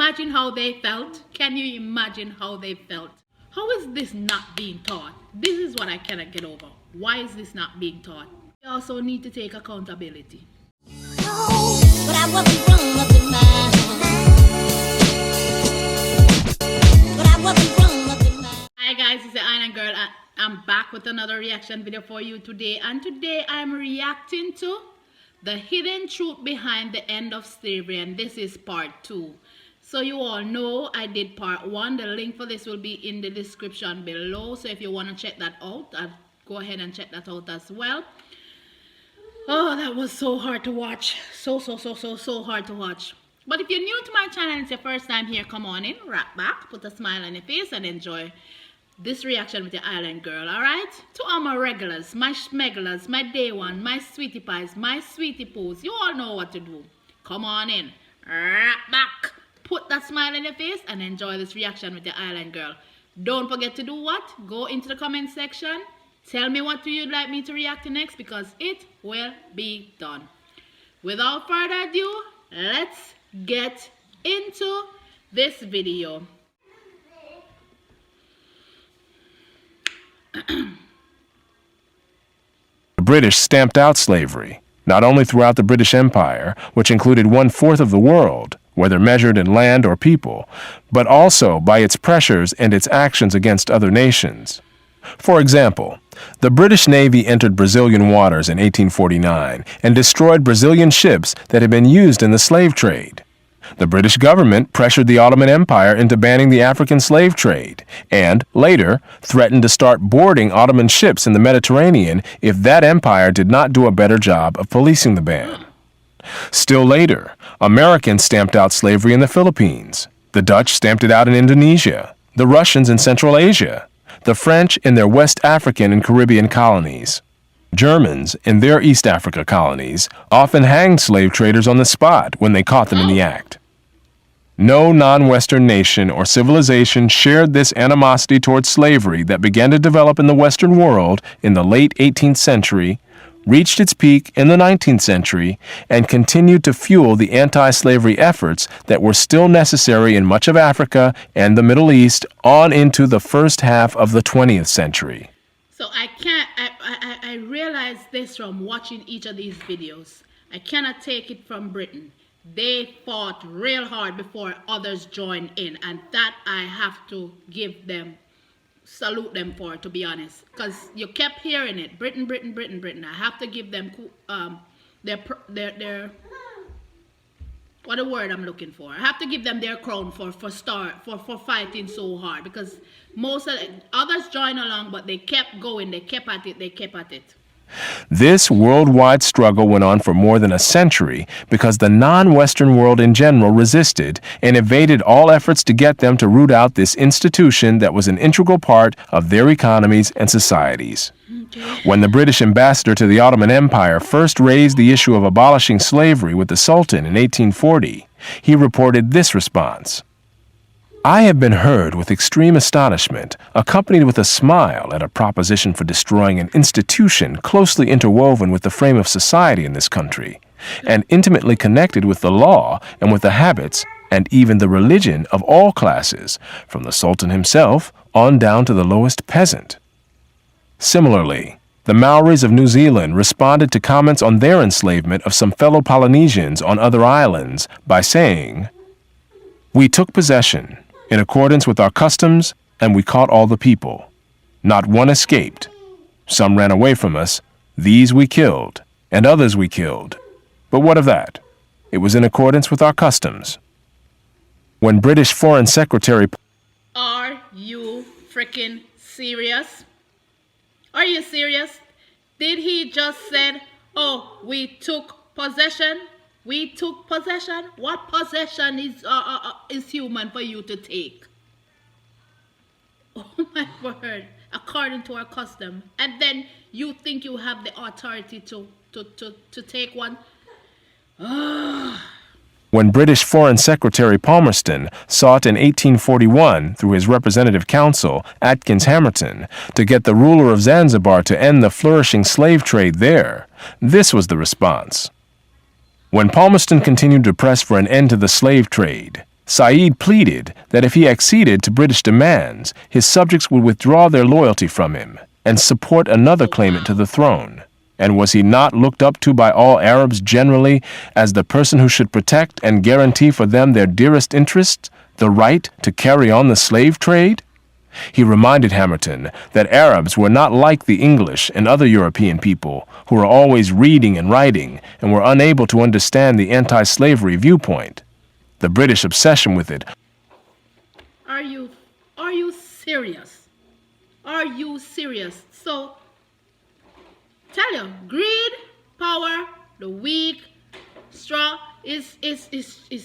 imagine how they felt? Can you imagine how they felt? How is this not being taught? This is what I cannot get over. Why is this not being taught? We also need to take accountability. No, but I wasn't wrong up in mind. But I wasn't wrong up in mind. Hi guys, it's the Island Girl. I'm back with another reaction video for you today. And today I'm reacting to the hidden truth behind the end of slavery. And this is part 2. So you all know I did part 1. The link for this will be in the description below. So if you want to check that out, go ahead and check that out as well. Oh, that was so hard to watch. So hard to watch. But if you're new to my channel and it's your first time here, come on in, wrap back, put a smile on your face and enjoy this reaction with your Island Girl, alright? To all my regulars, my schmegglers, my day one, my sweetie pies, my sweetie poos, you all know what to do. Come on in, wrap back, put that smile on your face and enjoy this reaction with your Island Girl. Don't forget to do what? Go into the comment section. Tell me what you'd like me to react to next because it will be done. Without further ado, let's get into this video. The British stamped out slavery, not only throughout the British Empire, which included 1/4 of the world, whether measured in land or people, but also by its pressures and its actions against other nations. For example, the British Navy entered Brazilian waters in 1849 and destroyed Brazilian ships that had been used in the slave trade. The British government pressured the Ottoman Empire into banning the African slave trade and, later, threatened to start boarding Ottoman ships in the Mediterranean if that empire did not do a better job of policing the ban. Still later, Americans stamped out slavery in the Philippines. The Dutch stamped it out in Indonesia, the Russians in Central Asia, the French in their West African and Caribbean colonies. Germans in their East Africa colonies often hanged slave traders on the spot when they caught them in the act. No non-Western nation or civilization shared this animosity towards slavery that began to develop in the Western world in the late 18th century, reached its peak in the 19th century, and continued to fuel the anti-slavery efforts that were still necessary in much of Africa and the Middle East on into the first half of the 20th century. So I realized this from watching each of these videos. I cannot take it from Britain. They fought real hard before others joined in, and that I have to give them, salute them for, to be honest, because you kept hearing it, Britain. I have to give them their what a word I'm looking for. I have to give them their crown for fighting so hard, because most of others joined along, but they kept going, they kept at it. This worldwide struggle went on for more than a century because the non-Western world in general resisted and evaded all efforts to get them to root out this institution that was an integral part of their economies and societies. When the British ambassador to the Ottoman Empire first raised the issue of abolishing slavery with the Sultan in 1840, he reported this response: "I have been heard with extreme astonishment, accompanied with a smile at a proposition for destroying an institution closely interwoven with the frame of society in this country, and intimately connected with the law and with the habits and even the religion of all classes, from the Sultan himself on down to the lowest peasant." Similarly, the Maoris of New Zealand responded to comments on their enslavement of some fellow Polynesians on other islands by saying, "We took possession in accordance with our customs, and we caught all the people. Not one escaped. Some ran away from us. These we killed, and others we killed. But what of that? It was in accordance with our customs." When British Foreign Secretary... Are you freaking serious? Are you serious? Did he just said, oh, we took possession? We took possession? What possession is human for you to take? Oh my word. According to our custom. And then you think you have the authority to take one? When British Foreign Secretary Palmerston sought in 1841 through his representative counsel, Atkins Hamerton, to get the ruler of Zanzibar to end the flourishing slave trade there, this was the response. When Palmerston continued to press for an end to the slave trade, Said pleaded that if he acceded to British demands, his subjects would withdraw their loyalty from him and support another claimant to the throne. And was he not looked up to by all Arabs generally as the person who should protect and guarantee for them their dearest interests, the right to carry on the slave trade? He reminded Hamilton that Arabs were not like the English and other European people who were always reading and writing and were unable to understand the anti-slavery viewpoint. The British obsession with it. Are you serious? Are you serious? So, tell you, greed, power, the weak, straw is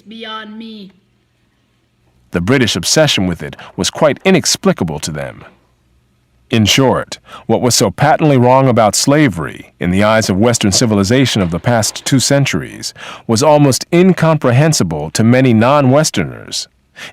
beyond me. The British obsession with it was quite inexplicable to them. In short, what was so patently wrong about slavery, in the eyes of Western civilization of the past 2 centuries, was almost incomprehensible to many non-Westerners.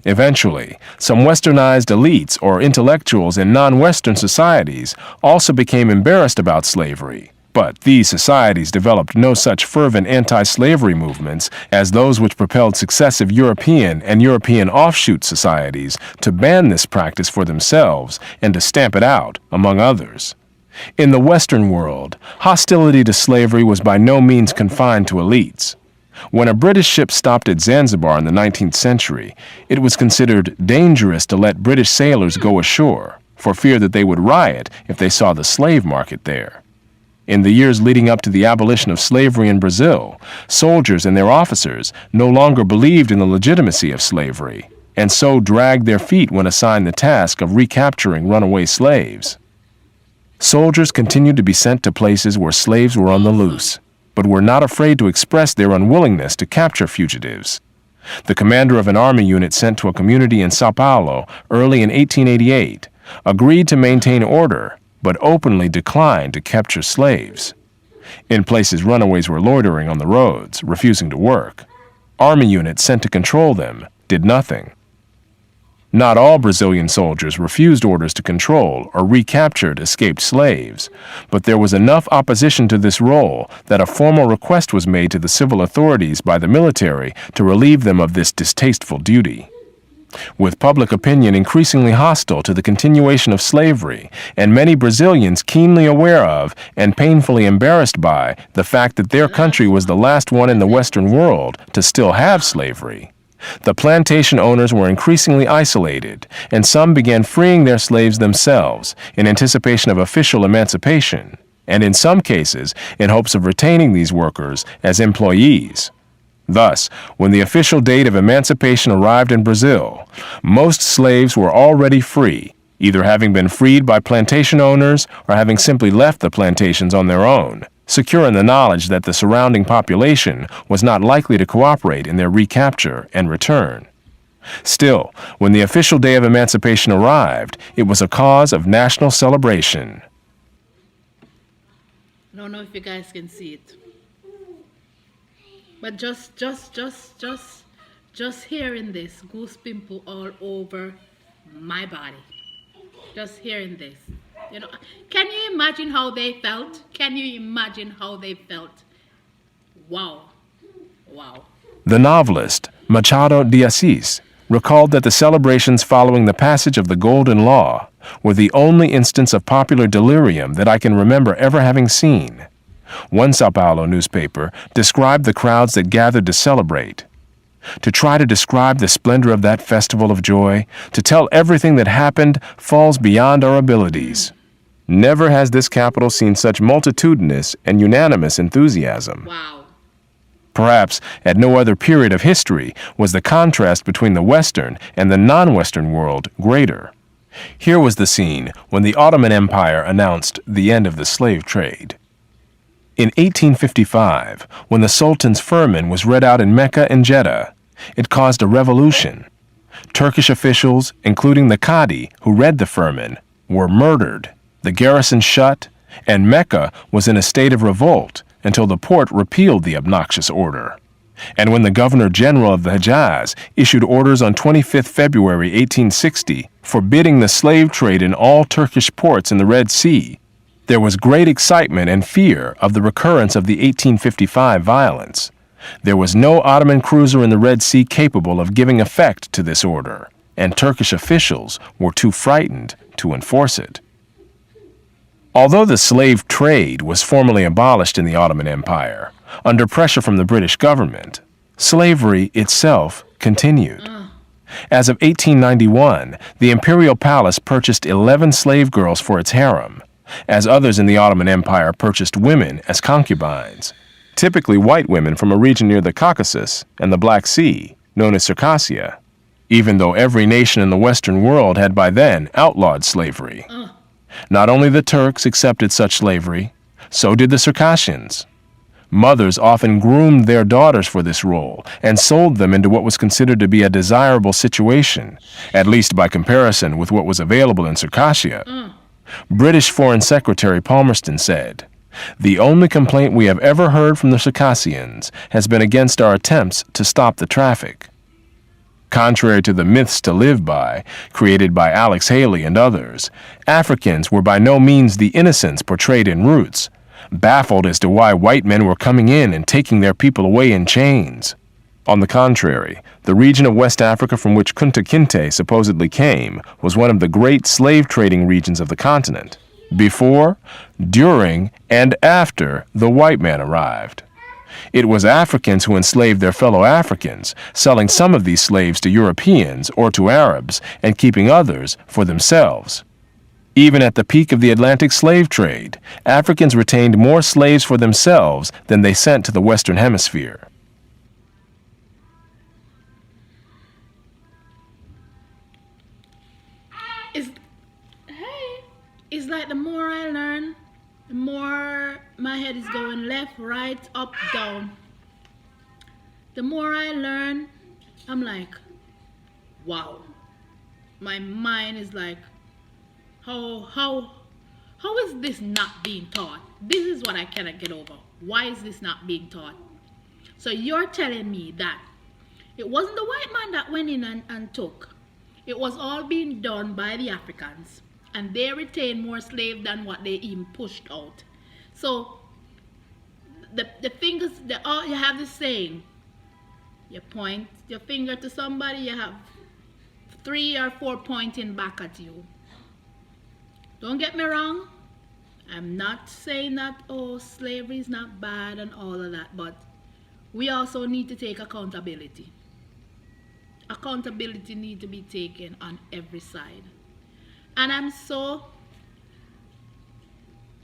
Eventually, some Westernized elites or intellectuals in non-Western societies also became embarrassed about slavery. But these societies developed no such fervent anti-slavery movements as those which propelled successive European and European offshoot societies to ban this practice for themselves and to stamp it out, among others. In the Western world, hostility to slavery was by no means confined to elites. When a British ship stopped at Zanzibar in the 19th century, it was considered dangerous to let British sailors go ashore, for fear that they would riot if they saw the slave market there. In the years leading up to the abolition of slavery in Brazil, soldiers and their officers no longer believed in the legitimacy of slavery, and so dragged their feet when assigned the task of recapturing runaway slaves. Soldiers continued to be sent to places where slaves were on the loose, but were not afraid to express their unwillingness to capture fugitives. The commander of an army unit sent to a community in Sao Paulo early in 1888 agreed to maintain order, but openly declined to capture slaves. In places runaways were loitering on the roads, refusing to work. Army units sent to control them did nothing. Not all Brazilian soldiers refused orders to control or recaptured escaped slaves, but there was enough opposition to this role that a formal request was made to the civil authorities by the military to relieve them of this distasteful duty. With public opinion increasingly hostile to the continuation of slavery, and many Brazilians keenly aware of and painfully embarrassed by the fact that their country was the last one in the Western world to still have slavery, the plantation owners were increasingly isolated, and some began freeing their slaves themselves in anticipation of official emancipation, and in some cases in hopes of retaining these workers as employees. Thus, when the official date of emancipation arrived in Brazil, most slaves were already free, either having been freed by plantation owners or having simply left the plantations on their own, secure in the knowledge that the surrounding population was not likely to cooperate in their recapture and return. Still, when the official day of emancipation arrived, it was a cause of national celebration. I don't know if you guys can see it. But just hearing this, goose pimple all over my body. Just hearing this. You know, can you imagine how they felt? Can you imagine how they felt? Wow. Wow. The novelist Machado de Assis recalled that the celebrations following the passage of the Golden Law were the only instance of popular delirium that I can remember ever having seen. One Sao Paulo newspaper described the crowds that gathered to celebrate. To try to describe the splendor of that festival of joy, to tell everything that happened, falls beyond our abilities. Never has this capital seen such multitudinous and unanimous enthusiasm. Wow. Perhaps at no other period of history was the contrast between the Western and the non-Western world greater. Here was the scene when the Ottoman Empire announced the end of the slave trade. In 1855, when the Sultan's firman was read out in Mecca and Jeddah, it caused a revolution. Turkish officials, including the Qadi who read the firman, were murdered, the garrison shut, and Mecca was in a state of revolt until the Porte repealed the obnoxious order. And when the Governor-General of the Hejaz issued orders on 25 February 1860 forbidding the slave trade in all Turkish ports in the Red Sea, there was great excitement and fear of the recurrence of the 1855 violence. There was no Ottoman cruiser in the Red Sea capable of giving effect to this order, and Turkish officials were too frightened to enforce it. Although the slave trade was formally abolished in the Ottoman Empire, under pressure from the British government, slavery itself continued. As of 1891, the imperial palace purchased 11 slave girls for its harem, as others in the Ottoman Empire purchased women as concubines, typically white women from a region near the Caucasus and the Black Sea, known as Circassia, even though every nation in the Western world had by then outlawed slavery. Not only the Turks accepted such slavery, so did the Circassians. Mothers often groomed their daughters for this role and sold them into what was considered to be a desirable situation, at least by comparison with what was available in Circassia. British Foreign Secretary Palmerston said, "The only complaint we have ever heard from the Circassians has been against our attempts to stop the traffic." Contrary to the myths to live by, created by Alex Haley and others, Africans were by no means the innocents portrayed in Roots, baffled as to why white men were coming in and taking their people away in chains. On the contrary, the region of West Africa from which Kunta Kinte supposedly came was one of the great slave trading regions of the continent, before, during, and after the white man arrived. It was Africans who enslaved their fellow Africans, selling some of these slaves to Europeans or to Arabs and keeping others for themselves. Even at the peak of the Atlantic slave trade, Africans retained more slaves for themselves than they sent to the Western Hemisphere. It's like the more I learn, the more my head is going left, right, up, down. The more I learn, I'm like, wow. My mind is like, how is this not being taught? This is what I cannot get over. Why is this not being taught? So you're telling me that it wasn't the white man that went in and took. It was all being done by the Africans. And they retained more slaves than what they even pushed out. So the fingers, you have this saying, you point your finger to somebody, you have 3 or 4 pointing back at you. Don't get me wrong, I'm not saying that, oh, slavery is not bad and all of that, but we also need to take accountability. Accountability needs to be taken on every side. And I'm so,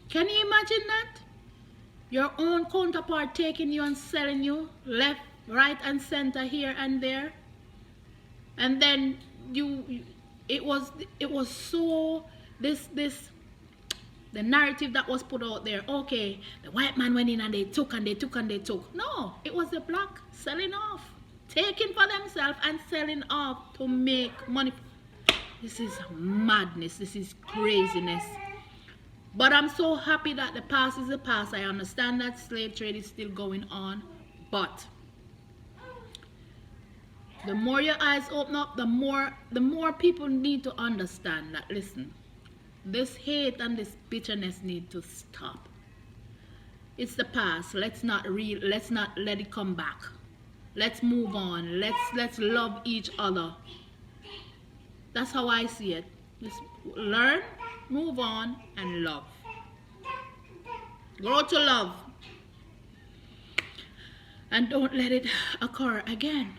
can you imagine that? Your own counterpart taking you and selling you left, right, and center, here and there. And then it was so, the narrative that was put out there, okay, the white man went in and they took and they took and they took. No, it was the black selling off, taking for themselves and selling off to make money. This is madness. This is craziness. But I'm so happy that the past is the past. I understand that slave trade is still going on. But the more your eyes open up, the more people need to understand that, listen, this hate and this bitterness need to stop. It's the past. Let's not let it come back. Let's move on. Let's love each other. That's how I see it. Just learn, move on, and love. Grow to love. And don't let it occur again.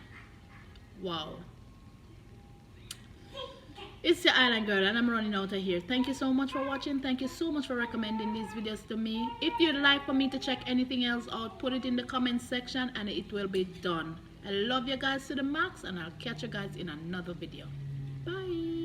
Wow. It's your island girl and I'm running out of here. Thank you so much for watching. Thank you so much for recommending these videos to me. If you'd like for me to check anything else out, put it in the comment section and it will be done. I love you guys to the max and I'll catch you guys in another video. Bye.